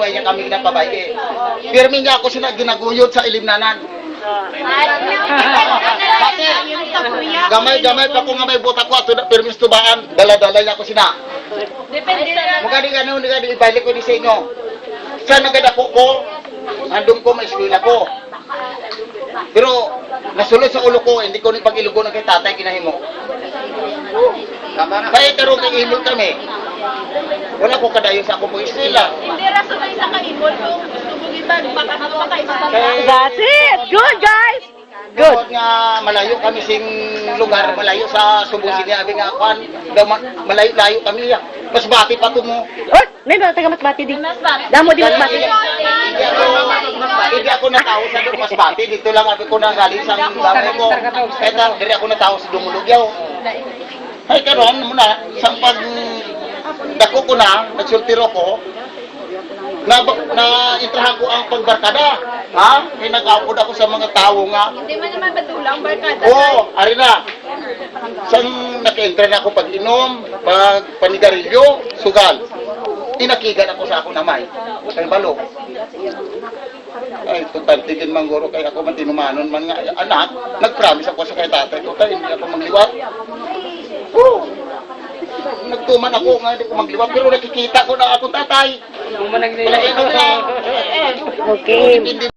niya kami napabayi. Pirmi niya ako sila ginaguyod sa ilimnanan. Kasi gamay-gamay pa ko nga may buta ko ato na pirmis tubaan, dala-dala niya ako sina. Mukha di gano'n, di ibalik ko di sa inyo. Saan nagadapo ko? Andun ko, may eskwela ko. Pero nasulod sa ulo ko, hindi ko ni pag-ilugo ng kay tatay kinahimo. Kaya karoon kay imol kami. Wala ko kadayon sa akong eskwela. Hindi raso na isa ka-imol kung gusto mo ibang baka makaiba. That's it! Good, guys! Good. Good nga malayo kami sing lugar, malayo sa Subong sinabi nga kwan, malayo-layo kami ya. Mas bati pa to mo. Oh, may mga taga Masbate di. Damo di Masbate. Hindi ako natawo sa doon mas bati. Dito lang ako ko nang galing sa gamay ko. Kaya diri ako natawo sa Dumulugyaw. Ay karon muna sang pag dako ko na, nagsultiro ko. Na intrahan ko ang pagbarkada. Ha? Pinag-aupod ako sa mga tao nga. Hindi man naman batulang barkada. Oo, ari na. Sang naka-entra na ako pag-inom, pag panigarilyo, sugal. Tinakigan ako sa ako namay. Kay balo. Ay, tutante din mangguro kaya ako man tinumanon man nga. Anak, nag-promise ako sa kay tatay ko, tayo hindi ako magliwat. Nagtuman ako nga, hindi ko magliwat, pero nakikita ko na ako tatay. Okay. Hindi